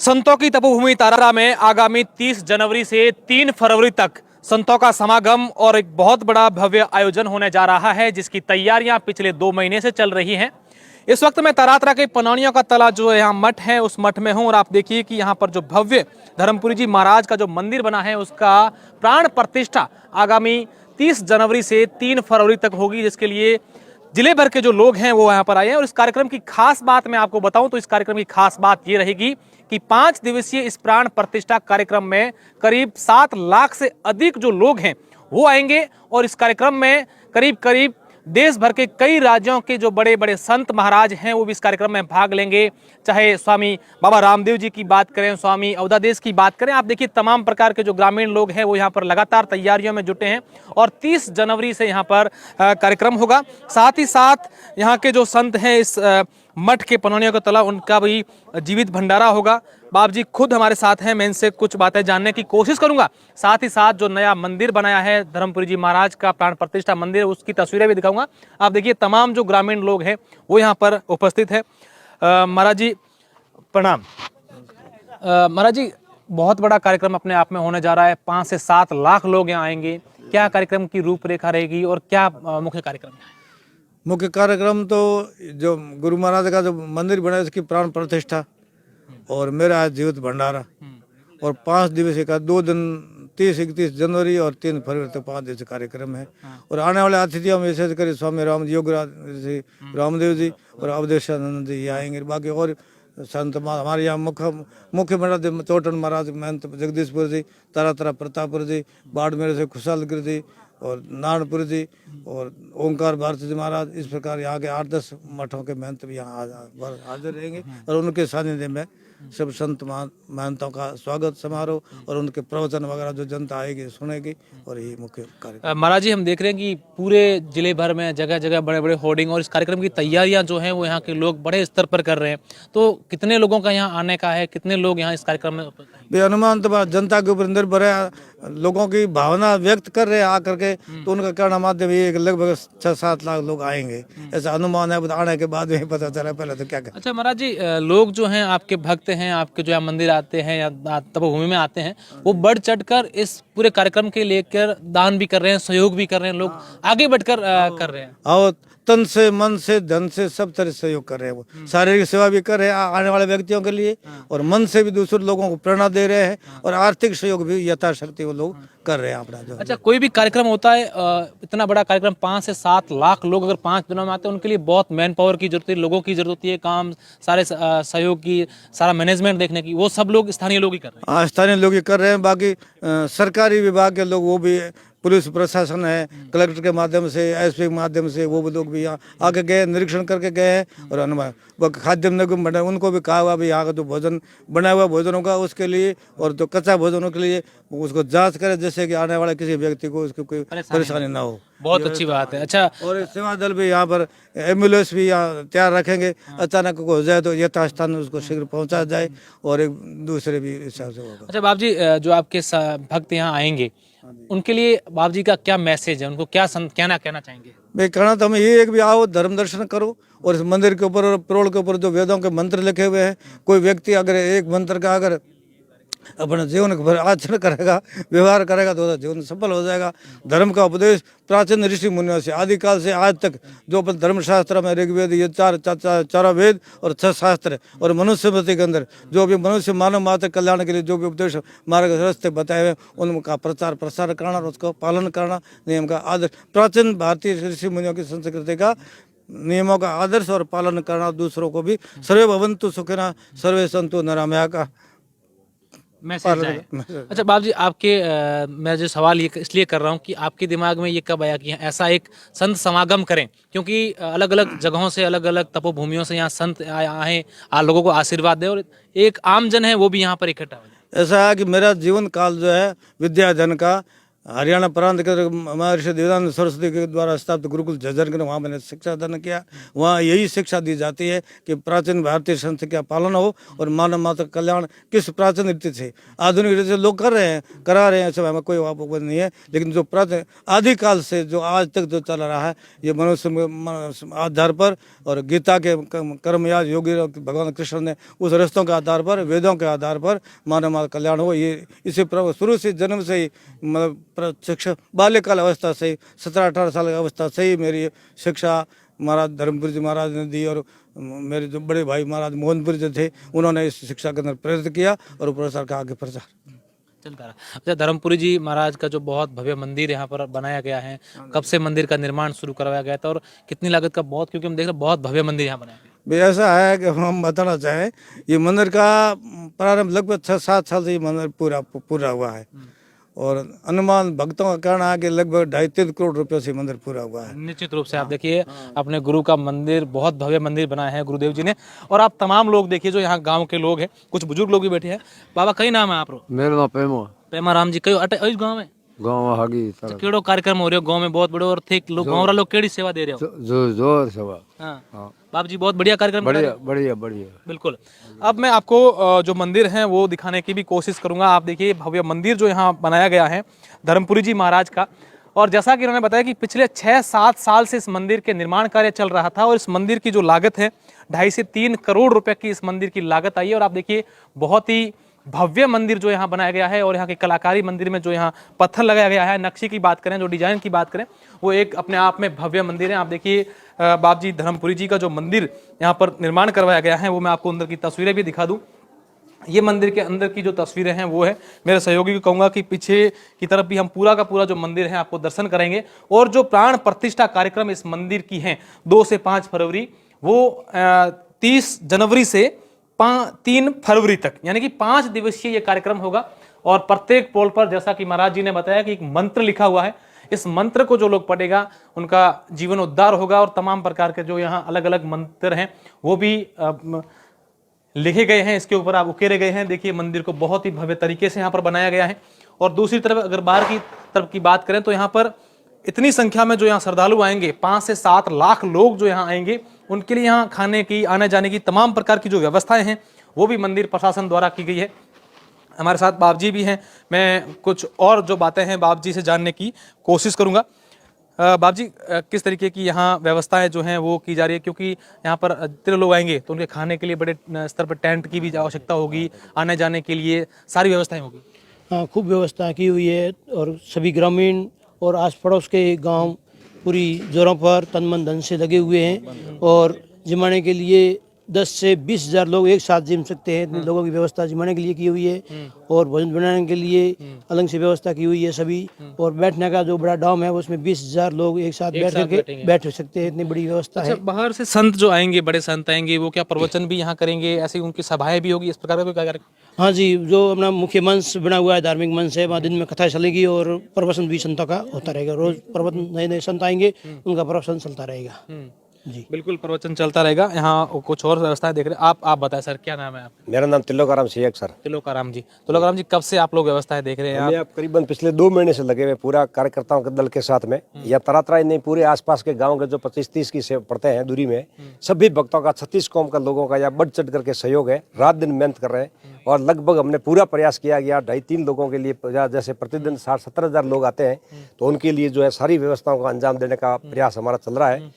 संतों की तपोभूमि तारा में आगामी 30 जनवरी से 3 फरवरी तक संतों का समागम और एक बहुत बड़ा भव्य आयोजन होने जा रहा है, जिसकी तैयारियां पिछले 2 महीने से चल रही हैं। इस वक्त मैं तारातरा के पनौनियों का तला जो यहाँ मठ है उस मठ में हूँ और आप देखिए कि यहाँ पर जो भव्य धर्मपुरी जी महाराज का जो मंदिर बना है उसका प्राण प्रतिष्ठा आगामी 30 जनवरी से 3 फरवरी तक होगी, जिसके लिए जिले भर के जो लोग हैं वो यहाँ पर आए हैं। और इस कार्यक्रम की खास बात मैं आपको बताऊं तो इस कार्यक्रम की खास बात ये रहेगी कि 5 दिवसीय इस प्राण प्रतिष्ठा कार्यक्रम में करीब 7 लाख से अधिक जो लोग हैं वो आएंगे और इस कार्यक्रम में करीब देश भर के कई राज्यों के जो बड़े बड़े संत महाराज हैं वो भी इस कार्यक्रम में भाग लेंगे। चाहे स्वामी बाबा रामदेव जी की बात करें, स्वामी अवधादेश की बात करें, आप देखिए तमाम प्रकार के जो ग्रामीण लोग हैं वो यहाँ पर लगातार तैयारियों में जुटे हैं और 30 जनवरी से यहाँ पर कार्यक्रम होगा। साथ ही साथ यहाँ के जो संत हैं इस मठ के पनौनियों का तला उनका भी जीवित भंडारा होगा। बाप जी खुद हमारे साथ हैं, मैं इनसे कुछ बातें जानने की कोशिश करूंगा। साथ ही साथ जो नया मंदिर बनाया है धर्मपुरी जी महाराज का प्राण प्रतिष्ठा मंदिर, उसकी तस्वीरें भी दिखाऊंगा। आप देखिए तमाम जो ग्रामीण लोग हैं वो यहाँ पर उपस्थित है। महाराज जी प्रणाम। महाराज जी बहुत बड़ा कार्यक्रम अपने आप में होने जा रहा है, 5 से 7 लाख लोग यहाँ आएंगे। क्या कार्यक्रम की रूपरेखा रहेगी और क्या मुख्य कार्यक्रम है? मुख्य कार्यक्रम तो जो गुरु महाराज का जो मंदिर बना है उसकी प्राण प्रतिष्ठा और मेरा आज जीवित भंडारा और 5 दिवसीय का 2 दिन 30-31 जनवरी और 3 फरवरी तक 5 दिवसीय कार्यक्रम है। और आने वाले अतिथियों में विशेष कर स्वामी योगराज जी रामदेव जी और अवधेशानंद जी आएंगे। बाकी और संत हमारे यहाँ मुख्य महाराज चौटन महाराज महंत जगदीशपुर जी, तारातरा प्रतापपुर जी, बाड़मेर से खुशालगिर जी और नारायणपुर जी और ओंकार भारती जी महाराज, इस प्रकार यहाँ के 8-10 मठों के महंत भी यहाँ हाजिर रहेंगे और उनके सानिध्य में सब संत महंतों का स्वागत समारोह और उनके प्रवचन वगैरह जो जनता आएगी सुनेगी और यही मुख्य कार्यक्रम। महाराज जी हम देख रहे हैं कि पूरे जिले भर में जगह जगह बड़े बड़े होर्डिंग और इस कार्यक्रम की तैयारियां जो हैं वो यहाँ के लोग बड़े स्तर पर कर रहे हैं, तो कितने लोगों का यहाँ आने का है, कितने लोग यहाँ इस कार्यक्रम में? अनुमान तो जनता के ऊपर निर्भर है, लोगों की भावना व्यक्त कर रहे हैं आकर के, तो उनका कहना माध्यम ये लगभग 6-7 लाख लोग आएंगे ऐसा अनुमान है। आने के बाद में पता चला, पहले तो क्या कर। अच्छा महाराज जी, लोग जो हैं आपके भक्त हैं, आपके जो यहाँ मंदिर आते हैं या तपोभूमि में आते हैं वो बढ़ चढ़कर इस पूरे कार्यक्रम के लेकर दान भी कर रहे हैं, सहयोग भी कर रहे हैं, लोग आगे बढ़कर कर रहे हैं और तन से मन से धन से सब तरह से सहयोग कर रहे हैं। वो शारीरिक सेवा भी कर रहे हैं आने वाले व्यक्तियों के लिए और मन से भी दूसरे लोगों को प्रेरणा दे रहे हैं और आर्थिक सहयोग भी यथाशक्ति वो लोग कर रहे हैं अपना जो। अच्छा, कोई भी कार्यक्रम होता है, इतना बड़ा कार्यक्रम 5 से 7 लाख लोग अगर 5 दिनों में आते हैं उनके लिए बहुत मैन पावर की जरूरत है, लोगों की जरूरत होती है, काम सारे सहयोग की, सारा मैनेजमेंट देखने की, वो सब लोग स्थानीय लोग ही कर रहे हैं। स्थानीय लोग ही कर रहे हैं। बाकी सरकारी विभाग के लोग वो भी, पुलिस प्रशासन है, कलेक्टर के माध्यम से, एसपी के माध्यम से वो लोग भी यहाँ आके गए, निरीक्षण करके गए हैं और अनुमान वो खाद्य निगम बना उनको भी कहा हुआ भी यहाँ का जो भोजन बना हुआ भोजन होगा उसके लिए और जो कच्चा भोजनों के लिए उसको जांच करे, जैसे कि आने वाले किसी व्यक्ति को उसको कोई परेशानी ना हो। बहुत अच्छी बात है। अच्छा, और सेवा दल भी यहाँ पर एम्बुलेंस भी यहाँ तैयार रखेंगे, अचानक को हो जाए तो यथास्थान उसको शीघ्र पहुँचा जाए और एक दूसरे भी हिसाब से होगा। अच्छा बाप जी, जो आपके भक्त यहाँ आएंगे उनके लिए बाप जी का क्या मैसेज है, उनको क्या कहना चाहेंगे? मैं कहना तो हमें ये एक भी आओ धर्म दर्शन करो और इस मंदिर के ऊपर और प्रोड़ के ऊपर जो वेदों के मंत्र लिखे हुए हैं, कोई व्यक्ति अगर एक मंत्र का अगर अपने जीवन भर आचरण करेगा, व्यवहार करेगा तो जीवन सफल हो जाएगा। धर्म का उपदेश प्राचीन ऋषि मुनियों से आदिकाल से आज तक जो अपन धर्मशास्त्र में ऋग्वेद, ये चार वेद और 6 शास्त्र और मनुष्य स्मृति के अंदर जो भी मनुष्य मानव मात्र कल्याण के लिए जो भी उपदेश मार्ग रास्ते बताए हुए उनका प्रचार प्रसार करना और उसको पालन करना, नियम का आदर्श प्राचीन भारतीय ऋषि मुनियों की संस्कृति का नियमों का आदर्श और पालन करना, दूसरों को भी सर्वे भवन्तु सुखिनः सर्वे सन्तु निरामया का मैसेज जाए। अच्छा बाप जी, आपके मैं जो सवाल ये इसलिए कर रहा हूँ कि आपके दिमाग में ये कब आया कि ऐसा एक संत समागम करें, क्योंकि अलग अलग जगहों से, अलग अलग तपोभूमियों से यहाँ संत आए, लोगों को आशीर्वाद दे और एक आम जन है वो भी यहाँ पर इकट्ठा हो जाए। ऐसा है कि मेरा जीवन काल जो है विद्याधन का हरियाणा प्रांत के महर्षि देवानंद सरस्वती के द्वारा स्थापित गुरुकुल झज्जर के वहाँ मैंने शिक्षा अध्ययन किया। वहाँ यही शिक्षा दी जाती है कि प्राचीन भारतीय संस्कृति का पालन हो और मानव मात्र कल्याण किस प्राचीन रीति से आधुनिक रीति से लोग कर रहे हैं, करा रहे हैं, सब हमें कोई आपको नहीं है, लेकिन जो प्राचीन आदिकाल से जो आज तक जो चल रहा है ये मनुष्य आधार पर और गीता के कर्मयाज योगी भगवान कृष्ण ने उस रस्तों के आधार पर, वेदों के आधार पर मानव मात्र कल्याण हो, ये इसे शुरू से जन्म से ही मतलब शिक्षा बाल्यकाल अवस्था से 17-18 साल की अवस्था से ही मेरी शिक्षा महाराज धर्मपुरी जी महाराज ने दी और मेरे जो बड़े भाई महाराज मोहनपुरी जी थे उन्होंने इस शिक्षा के अंदर प्रेरित किया और प्रसार का आगे प्रचार चलता रहा। अच्छा, धर्मपुरी जी महाराज का जो बहुत भव्य मंदिर यहाँ पर बनाया गया है, कब से मंदिर का निर्माण शुरू करवाया गया था और कितनी लागत का? बहुत, क्योंकि हम देख रहे हैं बहुत भव्य मंदिर यहाँ बनाया गया। भी ऐसा है कि हम बताना चाहें ये मंदिर का प्रारंभ लगभग 6-7 साल से ये मंदिर पूरा हुआ है और अनुमान भक्तों का कहना है कि लगभग 2.5-3 करोड़ रुपए से मंदिर पूरा हुआ है। निश्चित रूप से आप देखिए अपने गुरु का मंदिर, बहुत भव्य मंदिर बनाया है गुरुदेव जी ने। और आप तमाम लोग देखिए जो यहाँ गांव के लोग हैं, कुछ बुजुर्ग लोग भी बैठे हैं। बाबा कई नाम है आप? मेरा नाम पेमा राम जी। कई अटे इस गांव में हागी केड़ो कार्यक्रम हो रहे हो गांव में? बहुत बड़े और थे लोग, गांव वाला लोग केड़ी सेवा दे रहे हो? जोर सेवा। हाँ बाप जी, बहुत बढ़िया कार्यक्रम। बढ़िया बिल्कुल। अब मैं आपको जो मंदिर है वो दिखाने की भी कोशिश करूंगा। आप देखिए भव्य मंदिर जो यहाँ बनाया गया है धर्मपुरी जी महाराज का, और जैसा कि उन्होंने बताया कि पिछले 6-7 साल से इस मंदिर के निर्माण कार्य चल रहा था और इस मंदिर की जो लागत है 2.5 से 3 करोड़ रुपए की इस मंदिर की लागत आई है। और आप देखिए बहुत ही भव्य मंदिर जो यहाँ बनाया गया है और यहाँ की कलाकारी मंदिर में जो यहाँ पत्थर लगाया गया है, नक्शे की बात करें, जो डिजाइन की बात करें, वो एक अपने आप में भव्य मंदिर है। आप देखिए बाप जी धर्मपुरी जी का जो मंदिर यहाँ पर निर्माण करवाया गया है वो मैं आपको अंदर की तस्वीरें भी दिखा दूं। ये मंदिर के अंदर की जो तस्वीरें हैं वो है, मेरे सहयोगी को कहूंगा कि पीछे की तरफ भी हम पूरा का पूरा जो मंदिर है आपको दर्शन करेंगे। और जो प्राण प्रतिष्ठा कार्यक्रम इस मंदिर की है 2 से 5 फरवरी, वो 30 जनवरी से 3 फरवरी तक, यानी कि 5 दिवसीय ये कार्यक्रम होगा। और प्रत्येक पोल पर जैसा कि महाराज जी ने बताया कि एक मंत्र लिखा हुआ है, इस मंत्र को जो लोग पढ़ेगा उनका जीवन उद्धार होगा। और तमाम प्रकार के जो यहाँ अलग अलग मंत्र हैं वो भी लिखे गए हैं, इसके ऊपर आप उकेरे गए हैं। देखिए मंदिर को बहुत ही भव्य तरीके से यहाँ पर बनाया गया है। और दूसरी तरफ अगर बाहर की तरफ की बात करें तो यहाँ पर इतनी संख्या में जो यहाँ श्रद्धालु आएंगे, 5 से 7 लाख लोग जो यहाँ आएंगे, उनके लिए यहाँ खाने की, आने जाने की तमाम प्रकार की जो व्यवस्थाएं हैं वो भी मंदिर प्रशासन द्वारा की गई है। हमारे साथ बाप जी भी हैं, मैं कुछ और जो बातें हैं बाप जी से जानने की कोशिश करूंगा। बाप जी, किस तरीके की यहाँ व्यवस्थाएं जो हैं वो की जा रही है? क्योंकि यहाँ पर जितने लोग आएंगे तो उनके खाने के लिए बड़े स्तर पर टेंट की भी आवश्यकता होगी, आने जाने के लिए सारी व्यवस्थाएं होगी। हाँ, खूब व्यवस्था की हुई है और सभी ग्रामीण और आस पड़ोस के गांव पूरी जोरों पर तन मन धन से लगे हुए हैं। और जिमाने के लिए 10 से 20 हजार लोग एक साथ जिम सकते हैं, इतने लोगों की व्यवस्था जिमाने के लिए की हुई है। और भोजन बनाने के लिए अलग से व्यवस्था की हुई है सभी। और बैठने का जो बड़ा डॉम है उसमें 20 हजार लोग एक साथ बैठ सकते हैं, इतनी बड़ी व्यवस्था है। बाहर से संत जो आएंगे, बड़े संत आएंगे, वो क्या प्रवचन भी यहाँ करेंगे? ऐसी उनकी सभाएं भी होगी, इस प्रकार का कोई कार्यक्रम? हाँ जी, जो अपना मुख्य मंच बना हुआ है, धार्मिक मंच है, वहाँ दिन में कथा चलेगी और प्रवचन भी संतों का होता रहेगा। रोज प्रवचन नए संत आएंगे, उनका प्रवचन चलता रहेगा। जी बिल्कुल, प्रवचन चलता रहेगा। यहाँ कुछ और व्यवस्थाएं देख रहे हैं आप बताएं सर, क्या नाम है आपका? मेरा नाम तिलोकाराम शेख सर। तिलोकाराम जी, कब से आप लोग व्यवस्थाएं देख रहे हैं? आप करीबन पिछले 2 महीने से लगे हुए पूरा कार्यकर्ताओं के दल के साथ में, या तरातरा नहीं पूरे आसपास के गांव के जो 25-30 की पड़ते हैं दूरी में, सभी भक्तों का 36 कौम का लोगों का या बढ़ चढ़ करके सहयोग है। रात दिन मेहनत कर रहे हैं और लगभग हमने पूरा प्रयास किया गया 2.5-3 लोगों के लिए, जैसे प्रतिदिन 60-70 हजार लोग आते हैं तो उनके लिए जो है सारी व्यवस्थाओं का अंजाम देने का प्रयास हमारा चल रहा है।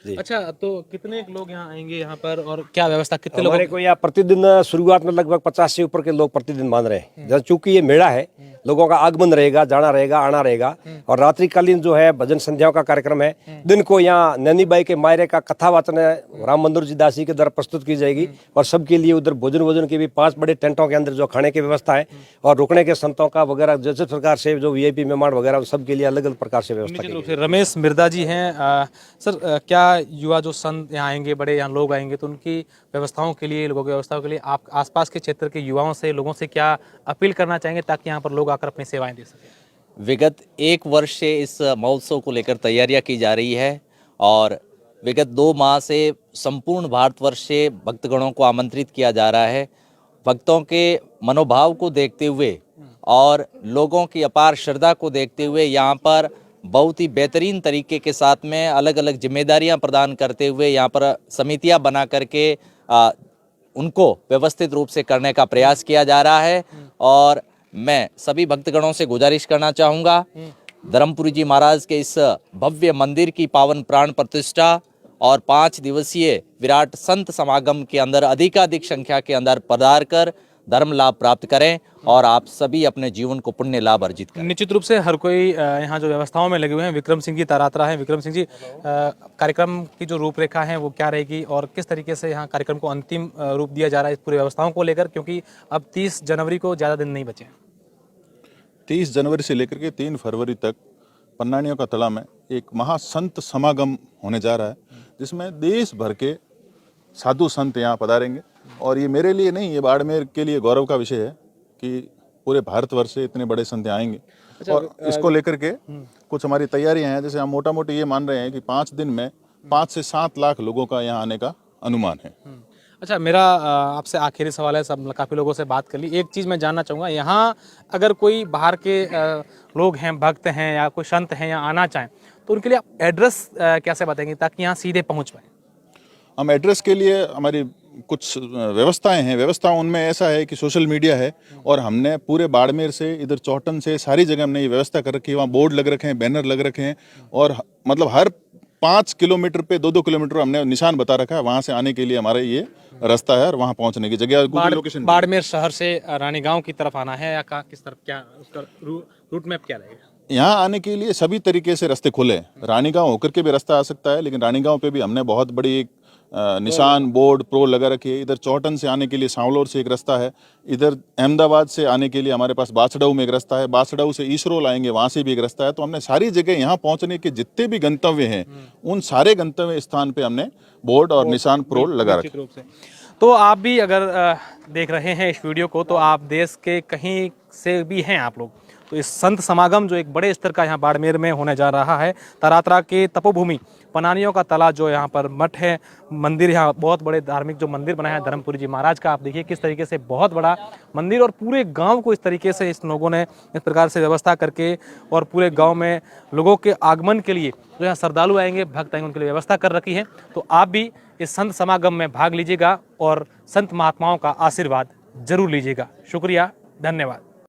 अच्छा, तो कितने लोग यहाँ आएंगे यहाँ पर और क्या व्यवस्था, कितने लोग? हमारे को यहाँ प्रतिदिन शुरुआत में लगभग 50 से ऊपर के लोग प्रतिदिन मान रहे हैं। चूंकि ये मेला है, लोगों का आगमन रहेगा, जाना रहेगा, आना रहेगा। और रात्रिकालीन जो है भजन संध्याओं का कार्यक्रम है। दिन को यहाँ नैनीबाई के मायरे का कथा वाचन राम मंदिर जी दासी के द्वारा प्रस्तुत की जाएगी। और सबके लिए उधर भोजन के भी 5 बड़े टेंटों के अंदर जो खाने की व्यवस्था है और रुकने के संतों का वगैरह जैसे प्रकार से जो VIP मेहमान वगैरह सबके लिए अलग अलग प्रकार से व्यवस्था की। रमेश मिर्दा जी हैं। सर, क्या युवा जो संत यहाँ आएंगे, बड़े यहाँ लोग आएंगे, तो उनकी व्यवस्थाओं के लिए, लोगों की व्यवस्थाओं के लिए आप आसपास के क्षेत्र के युवाओं से, लोगों से क्या अपील करना चाहेंगे ताकि यहाँ पर लोग आकर अपनी सेवाएं दे सकें? विगत 1 वर्ष से इस महोत्सव को लेकर तैयारियां की जा रही है और विगत 2 माह से संपूर्ण भारतवर्ष से भक्तगणों को आमंत्रित किया जा रहा है। भक्तों के मनोभाव को देखते हुए और लोगों की अपार श्रद्धा को देखते हुए यहाँ पर बहुत ही बेहतरीन तरीके के साथ में अलग अलग जिम्मेदारियां प्रदान करते हुए यहाँ पर समितियां बना करके उनको व्यवस्थित रूप से करने का प्रयास किया जा रहा है। और मैं सभी भक्तगणों से गुजारिश करना चाहूँगा, धर्मपुरी जी महाराज के इस भव्य मंदिर की पावन प्राण प्रतिष्ठा और 5 दिवसीय विराट संत समागम के अंदर अधिकाधिक संख्या के अंदर पधार कर धर्म लाभ प्राप्त करें और आप सभी अपने जीवन को पुण्य लाभ अर्जित करें। निश्चित रूप से हर कोई यहाँ जो व्यवस्थाओं में लगे हुए हैं। विक्रम सिंह जी तरातरा है। विक्रम सिंह जी, कार्यक्रम की जो रूपरेखा है वो क्या रहेगी और किस तरीके से यहाँ कार्यक्रम को अंतिम रूप दिया जा रहा है इस पूरी व्यवस्थाओं को लेकर, क्योंकि अब 30 जनवरी को ज़्यादा दिन नहीं बचे हैं। 30 जनवरी से लेकर के 3 फरवरी तक पन्नानियों का तला में एक महासंत समागम होने जा रहा है, जिसमें देश भर के साधु संत यहाँ पधारेंगे। और ये मेरे लिए नहीं, ये बाड़मेर के लिए गौरव का विषय है कि पूरे भारतवर्ष से इतने बड़े संत आएंगे। और इसको लेकर के कुछ हमारी तैयारियां हैं। जैसे हम मोटा मोटी ये मान रहे हैं कि 5 दिन में 5 से 7 लाख लोगों का यहाँ आने का अनुमान है। अच्छा, मेरा आपसे आखिरी सवाल है। सब काफ़ी लोगों से बात कर ली, एक चीज़ मैं जानना चाहूँगा, यहाँ अगर कोई बाहर के लोग हैं, भक्त हैं या कोई संत हैं यहाँ आना चाहें तो उनके लिए आप एड्रेस कैसे बताएंगे ताकि यहाँ सीधे पहुँच पाए? हम एड्रेस के लिए हमारी कुछ व्यवस्थाएं हैं। व्यवस्था उनमें ऐसा है कि सोशल मीडिया है और हमने पूरे बाड़मेर से इधर चौटन से सारी जगह हमने ये व्यवस्था कर रखी है। वहाँ बोर्ड लग रखे हैं, बैनर लग रखे हैं और मतलब हर 5 किलोमीटर पे 2-2 किलोमीटर हमने निशान बता रखा है। वहाँ से आने के लिए हमारा ये रास्ता है और वहाँ पहुँचने की जगह गूगल लोकेशन। बाड़मेर शहर से रानीगांव की तरफ आना है या किस तरफ, क्या उसका रूट मैप क्या रहेगा? यहाँ आने के लिए सभी तरीके से रास्ते खुले हैं। रानीगांव होकर के भी रास्ता आ सकता है, लेकिन रानीगांव पे भी हमने बहुत बड़ी एक निशान बोर्ड प्रो लगा रखी है। इधर चौटन से आने के लिए सांवलोर से एक रास्ता है। इधर अहमदाबाद से आने के लिए हमारे पास बासडाऊ में एक रास्ता है। बासडाऊ से ईसरोल आएंगे, वहाँ से भी एक रास्ता है। तो हमने सारी जगह यहाँ पहुँचने के जितने भी गंतव्य हैं उन सारे गंतव्य स्थान पे हमने बोर्ड और निशान प्रो लगा रखे हैं। तो आप भी अगर देख रहे हैं इस वीडियो को, तो आप देश के कहीं से भी हैं आप लोग, तो इस संत समागम जो एक बड़े स्तर का यहाँ बाड़मेर में होने जा रहा है, तरातरा के तपोभूमि पनानियों का तला जो यहाँ पर मठ है, मंदिर, यहाँ बहुत बड़े धार्मिक जो मंदिर बना है धर्मपुरी जी महाराज का, आप देखिए किस तरीके से बहुत बड़ा मंदिर, और पूरे गांव को इस तरीके से इस लोगों ने इस प्रकार से व्यवस्था करके और पूरे गांव में लोगों के आगमन के लिए जो यहाँ श्रद्धालु आएंगे, भक्त आएंगे, उनके लिए व्यवस्था कर रखी है। तो आप भी इस संत समागम में भाग लीजिएगा और संत महात्माओं का आशीर्वाद जरूर लीजिएगा। शुक्रिया, धन्यवाद।